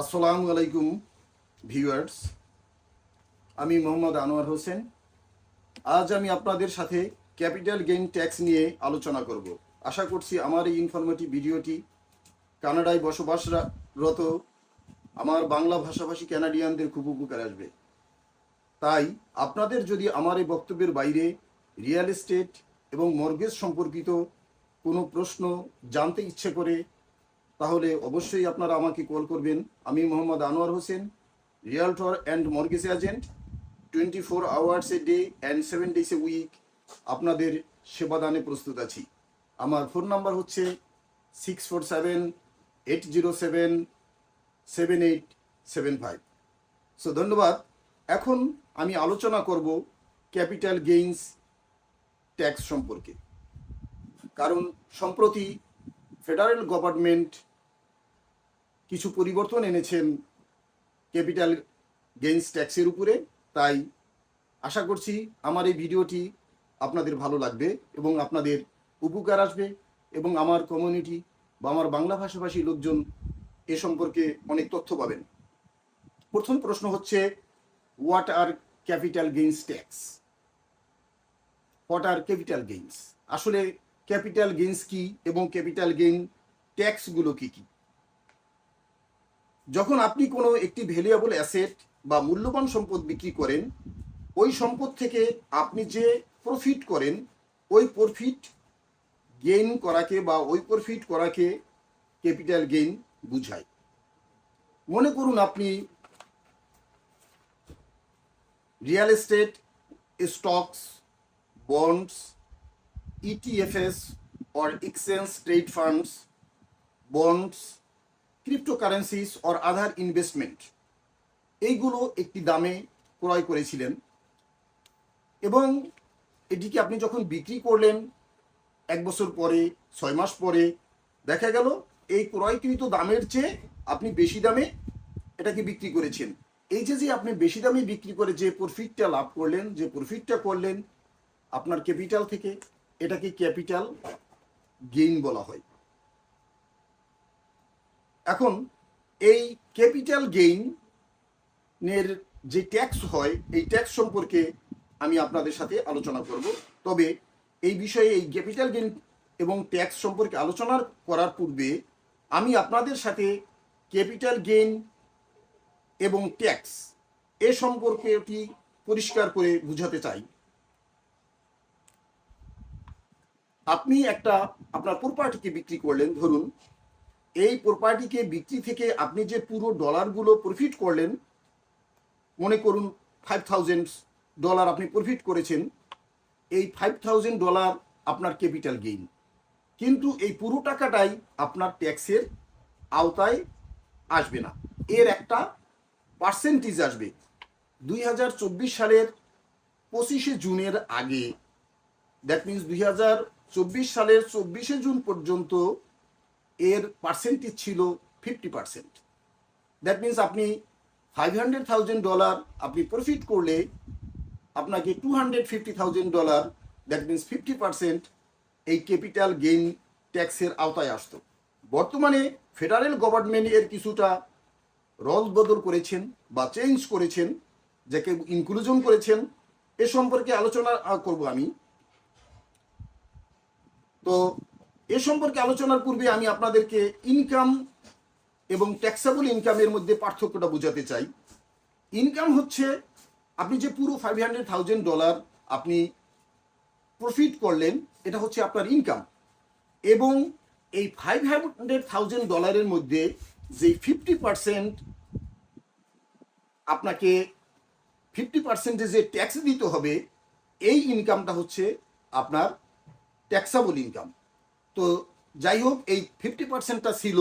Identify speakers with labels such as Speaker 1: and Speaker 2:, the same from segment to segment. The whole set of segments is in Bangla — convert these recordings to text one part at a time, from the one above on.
Speaker 1: আসসালামু আলাইকুম ভিউয়ার্স, আমি মোহাম্মদ আনোয়ার হোসেন। আজ আমি আপনাদের সাথে ক্যাপিটাল গেইন ট্যাক্স নিয়ে আলোচনা করব। আশা করছি আমার এই ইনফরমেটিভ ভিডিওটি কানাডায় বসবাসরত আমার বাংলা ভাষাভাষী ক্যানাডিয়ানদের খুব উপকার আসবে। তাই আপনাদের যদি আমার এই বক্তব্যের বাইরে রিয়েল এস্টেট এবং মর্গেজ সম্পর্কিত কোনো প্রশ্ন জানতে ইচ্ছে করে, তাহলে অবশ্যই আপনারা আমাকে কল করবেন। আমি Mohammad Anwar Hossain, realtor and mortgage agent. 24 hours a day and 7 days a week আপনাদের সেবাদানে প্রস্তুত আছি। আমার ফোন নাম্বার হচ্ছে 647-807-7875। সো ধন্যবাদ। এখন আমি আলোচনা করব ক্যাপিটাল গেইনস ট্যাক্স সম্পর্কে, কারণ সম্প্রতি ফেডারেল গভর্নমেন্ট কিছু পরিবর্তন এনেছেন ক্যাপিটাল গেইনস ট্যাক্সের উপরে। তাই আশা করছি আমার এই ভিডিওটি আপনাদের ভালো লাগবে এবং আপনাদের উপকার আসবে, এবং আমার কমিউনিটি বা আমার বাংলা ভাষাভাষী লোকজন এ সম্পর্কে অনেক তথ্য পাবেন। প্রথম প্রশ্ন হচ্ছে, what are capital gains tax? What are capital gains? আসলে ক্যাপিটাল গেইনস কি এবং ক্যাপিটাল গেইন ট্যাক্সগুলো কি কি? যখন আপনি কোনো একটি ভ্যালুয়েবল অ্যাসেট বা মূল্যবান সম্পদ বিক্রি করেন, ওই সম্পদ থেকে আপনি যে প্রফিট করেন, ওই প্রফিট গেইন করাকে বা ওই প্রফিট করাকে ক্যাপিটাল গেইন বুঝায়। মনে করুন আপনি real estate, stocks, bonds, ETFs or exchange trade funds, bonds, cryptocurrencies or other investment, এইগুলো একটি দামে ক্রয় করেছিলেন, এবং এটিকে আপনি যখন বিক্রি করলেন 1 বছর পরে, 6 মাস পরে দেখা গেল এই ক্রয়কৃত দামের চেয়ে আপনি বেশি দামে এটাকে বিক্রি করেছেন। এই যে আপনি বেশি দামে বিক্রি করে যে প্রফিটটা লাভ করলেন, যে প্রফিটটা করলেন আপনার ক্যাপিটাল থেকে, এটাকে ক্যাপিটাল গেইন বলা হয়। এখন এই ক্যাপিটাল গেইনের যে ট্যাক্স হয়, এই ট্যাক্স সম্পর্কে আমি আপনাদের সাথে আলোচনা করব। তবে এই বিষয়ে, এই ক্যাপিটাল গেইন এবং ট্যাক্স সম্পর্কে আলোচনা করার পূর্বে আমি আপনাদের সাথে ক্যাপিটাল গেইন এবং ট্যাক্স এ সম্পর্কেটি পরিষ্কার করে বুঝাতে চাই। আপনি আপনার প্রপার্টিকে বিক্রি করলেন, ধরুন এই প্রপার্টিকে বিক্রি থেকে আপনি যে পুরো ডলারগুলো প্রফিট করলেন, মনে করুন $5,000 আপনি প্রফিট করেছেন, এই $5,000 আপনার ক্যাপিটাল গেইন। কিন্তু এই পুরো টাকাটাই আপনার ট্যাক্সের আওতায় আসবে না, এর একটা পার্সেন্টেজ আসবে। 2024 সালের 25শে জুনের আগে, দ্যাট মিনস 2024 সালের 24শে জুন পর্যন্ত এর পার্সেন্টেজ ছিল 50%। দ্যাট মিনস আপনি $500,000 আপনি প্রফিট করলে আপনাকে $250,000, দ্যাট মিনস 50% এই ক্যাপিটাল গেইন ট্যাক্সের আওতায় আসতো। বর্তমানে ফেডারেল গভর্নমেন্ট এর কিছুটা রদ বদল করেছেন বা চেঞ্জ করেছেন, যাকে ইনক্লুশন করেছেন। এ সম্পর্কে আলোচনা করব আমি। তো এ সম্পর্কে আলোচনার পূর্বে আমি আপনাদেরকে ইনকাম এবং ট্যাক্সেবল ইনকামের মধ্যে পার্থক্যটা বোঝাতে চাই। ইনকাম হচ্ছে আপনি যে পুরো $500,000 আপনি প্রফিট করলেন, এটা হচ্ছে আপনার ইনকাম। এবং এই $500,000 মধ্যে যে 50% আপনাকে 50% যে ট্যাক্স দিতে হবে, এই ইনকামটা হচ্ছে আপনার ট্যাক্সেবল ইনকাম। তো যাই হোক, এই 50%টা ছিল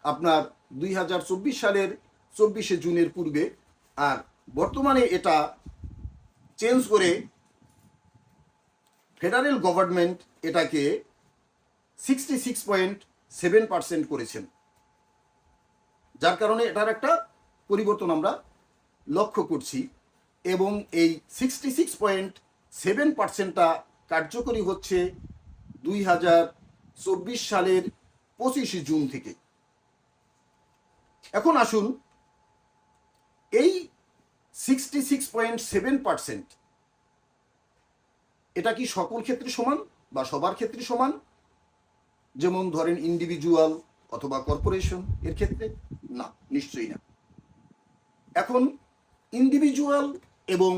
Speaker 1: আপনার 2024 সালের 24শে জুনের পূর্বে, আর বর্তমানে এটা চেঞ্জ করে ফেডারেল গভর্নমেন্ট এটাকে 66.7% করেছেন, যার কারণে এটার একটা পরিবর্তন আমরা লক্ষ্য করছি। এবং এই 66.7%টা কার্যকরী হচ্ছে 2024 সালের 25শে জুন থেকে। এখন আসুন, এই 66.7% এটা কি সকল ক্ষেত্রে সমান বা সবার ক্ষেত্রে সমান? যেমন ধরেন ইন্ডিভিজুয়াল অথবা কর্পোরেশন এর ক্ষেত্রে? না, নিশ্চয়ই না। এখন ইন্ডিভিজুয়াল এবং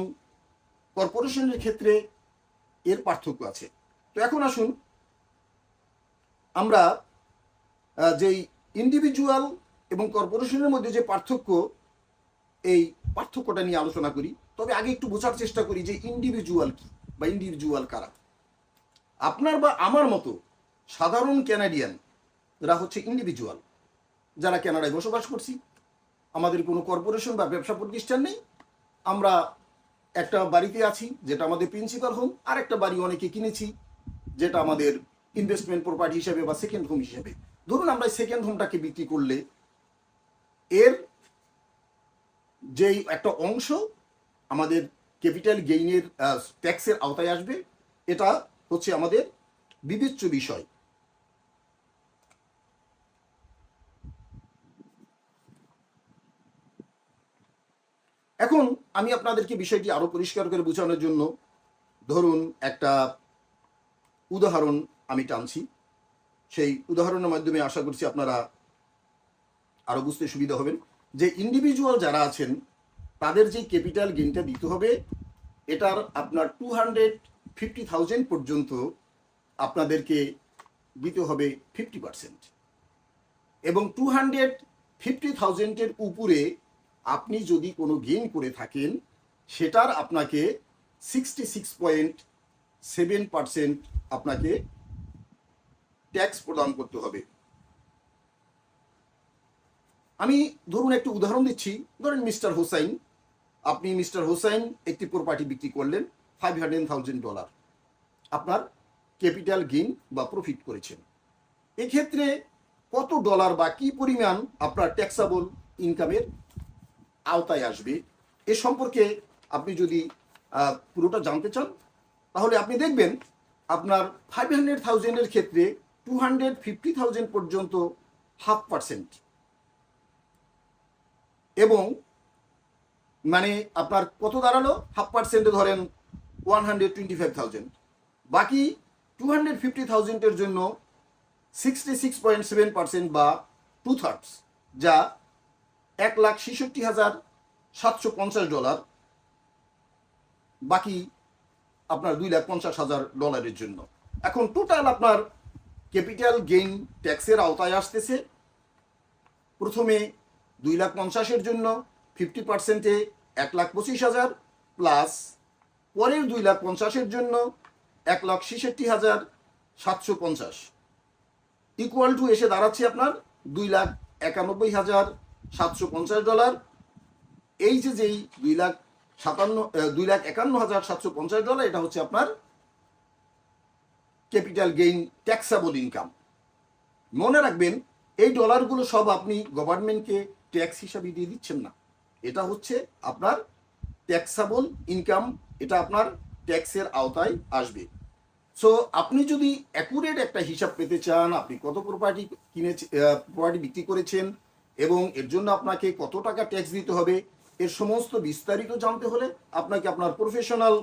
Speaker 1: কর্পোরেশনের ক্ষেত্রে এর পার্থক্য আছে। তো এখন আসুন আমরা যেই ইন্ডিভিজুয়াল এবং কর্পোরেশনের মধ্যে যে পার্থক্য, এই পার্থক্যটা নিয়ে আলোচনা করি। তবে আগে একটু বোঝার চেষ্টা করি যে ইন্ডিভিজুয়াল কি বা ইন্ডিভিজুয়াল কারা। আপনার বা আমার মতো সাধারণ ক্যানাডিয়ানরা হচ্ছে ইন্ডিভিজুয়াল, যারা কানাডায় বসবাস করছি, আমাদের কোনো কর্পোরেশন বা ব্যবসা প্রতিষ্ঠান নেই, আমরা একটা বাড়িতে আছি যেটা আমাদের প্রিন্সিপাল হোম, আর একটা বাড়ি অনেকে কিনেছি যেটা আমাদের ইনভেস্টমেন্ট প্রপার্টি হিসেবে বা সেকেন্ড হোম হিসেবে। ধরুন আমরা সেকেন্ড হোমটাকে বিক্রি করলে এর যেই একটা অংশ আমাদের ক্যাপিটাল গেইনের ট্যাক্সের আওতায় আসবে, এটা হচ্ছে আমাদের বিবেচ্য বিষয়। এখন আমি আপনাদেরকে বিষয়টি আরো পরিষ্কার করে বোঝানোর জন্য ধরুন একটা উদাহরণ আমি টানছি। সেই উদাহরণের মাধ্যমে আশা করছি আপনারা আরো বুঝতে সুবিধা হবেন যে ইন্ডিভিজুয়াল যারা আছেন তাদের যে ক্যাপিটাল গেইনটা দিতে হবে, এটার আপনার 250,000 পর্যন্ত আপনাদেরকে দিতে হবে 50%, এবং 250,000-এর উপরে আপনি যদি কোনো গেইন করে থাকেন সেটার আপনাকে 66.7% আপনাকে ট্যাক্স প্রদান করতে হবে। আমি ধরুন একটু উদাহরণ দিচ্ছি। ধরেন মিস্টার হোসাইন, আপনি মিস্টার হোসাইন একটি প্রপার্টি বিক্রি করলেন $500,000, আপনার ক্যাপিটাল গেইন বা প্রফিট করেছেন। এক্ষেত্রে কত ডলার বা কি পরিমাণ আপনার ট্যাক্সাবল ইনকামের আওতায় আসবে এ সম্পর্কে আপনি যদি পুরোটা জানতে চান, তাহলে আপনি দেখবেন আপনার 500,000-এর ক্ষেত্রে 250,000 পর্যন্ত 0.5%, এবং মানে আপনার কত দাঁড়ালো 0.5%-এ ধরেন 125,000। বাকি 250,000-এর জন্য 66.7% বা 2/3, যা $1,66,750, বাকি আপনার $2,50,000 জন্য। এখন টোটাল আপনার ক্যাপিটাল গেইন ট্যাক্সের আওতায় আসতেছে প্রথমে 2,50,000-এর জন্য 50%-এ 1,25,000, প্লাস পরের 2,50,000-এর জন্য 1,66,750, ইকুয়াল টু এসে দাঁড়াচ্ছে আপনার $2,91,750। এই যে যেই $2,51,750, এটা হচ্ছে আপনার ক্যাপিটাল গেইন ট্যাক্সাবল ইনকাম। মনে রাখবেন এই ডলারগুলো সব আপনি গভর্নমেন্টকে ট্যাক্স হিসাবে দিয়ে দিচ্ছেন না, এটা হচ্ছে আপনার ট্যাক্সাবল ইনকাম, এটা আপনার ট্যাক্সের আওতায় আসবে। সো আপনি যদি অ্যাকুরেট একটা হিসাব পেতে চান, আপনি কত প্রপার্টি প্রপার্টি বিক্রি করেছেন এবং এর জন্য আপনাকে কত টাকা ট্যাক্স দিতে হবে, এর সমস্ত বিস্তারিত জানতে হলে আপনাকে আপনার প্রফেশনাল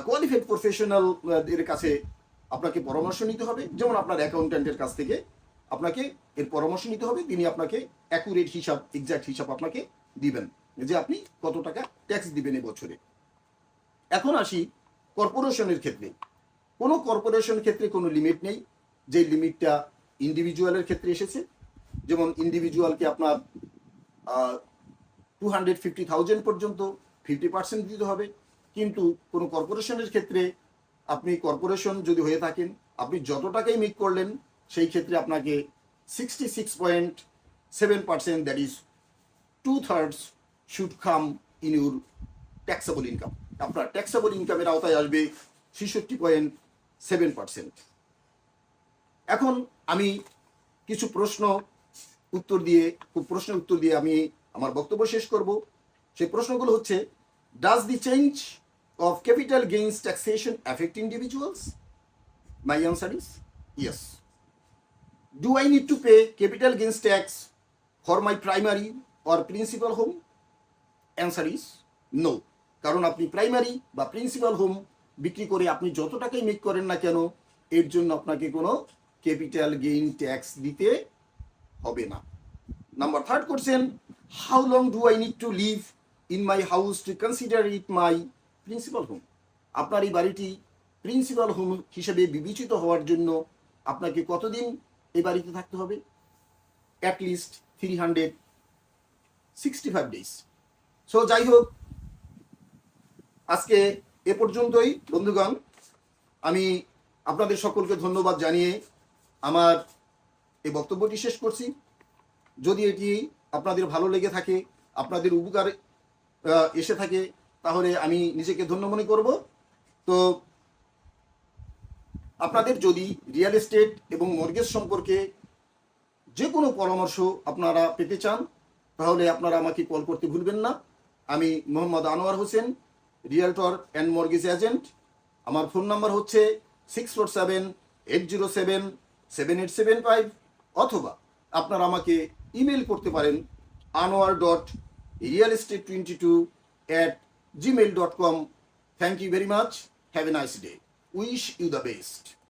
Speaker 1: কোয়ালিফাইড প্রফেশনাল এর কাছে আপনাকে পরামর্শ নিতে হবে। যেমন আপনার অ্যাকাউন্ট্যান্টের কাছ থেকে আপনাকে এর পরামর্শ নিতে হবে, তিনি আপনাকে অ্যাকুরেট হিসাব, এক্সাক্ট হিসাব আপনাকে দিবেন যে আপনি কত টাকা ট্যাক্স দিবেন এবছরে। এখন আসি কর্পোরেশনের ক্ষেত্রে। কোনো কর্পোরেশন ক্ষেত্রে কোনো লিমিট নেই, যে লিমিটটা ইন্ডিভিজুয়ালের ক্ষেত্রে এসেছে। যেমন ইন্ডিভিজুয়ালকে আপনার 250,000 পর্যন্ত 50% দিতে হবে, কিন্তু কোনো কর্পোরেশনের ক্ষেত্রে আপনি কর্পোরেশন যদি হয়ে থাকেন, আপনি যত টাকাই মেক করলেন সেই ক্ষেত্রে আপনাকে 66.7%, that is 2/3 should come in your taxable income. আপনার ট্যাক্সেবল ইনকামের আওতায় আসবে 66.7%। এখন আমি কিছু প্রশ্নের উত্তর দিয়ে আমি আমার বক্তব্য শেষ করব। সেই প্রশ্নগুলো হচ্ছে, does the change of capital gains taxation affect individuals? My answer is yes. Do I need to pay capital gains tax for my primary or principal home? Answer is no. কারণ আপনি প্রাইমারি বা প্রিন্সিপাল হোম বিক্রি করে আপনি যত টাকাই মেক করেন না কেন, এর জন্য আপনাকে কোনো ক্যাপিটাল গেইন ট্যাক্স দিতে হবে না। Number third question, how long do I need to live in my house to consider it my principal home? আপনার এই বাড়িটি প্রিন্সিপাল হোম হিসেবে বিবেচিত হওয়ার জন্য আপনাকে কতদিন এই বাড়িতে থাকতে হবে? At least 365 days. সো যাই হোক, আজকে এ পর্যন্তই বন্ধুগণ। আমি আপনাদের সকলকে ধন্যবাদ জানিয়ে আমার এই বক্তব্যটি শেষ করছি। যদি এটি আপনাদের ভালো লেগে থাকে, আপনাদের উপকার এসে থাকে, তাহলে আমি নিজেকে ধন্য মনে করব। তো আপনাদের যদি রিয়েল এস্টেট এবং মর্গেজ সম্পর্কে যে কোনো পরামর্শ আপনারা পেতে চান, তাহলে আপনারা আমাকে কল করতে ভুলবেন না। আমি Mohammad Anwar Hossain, realtor and mortgage agent. আমার ফোন নাম্বার হচ্ছে 6478077875, অথবা আপনারা আমাকে ইমেল করতে পারেন anwar.realestate22@gmail.com। Thank you very much. Have a nice day. Wish you the best.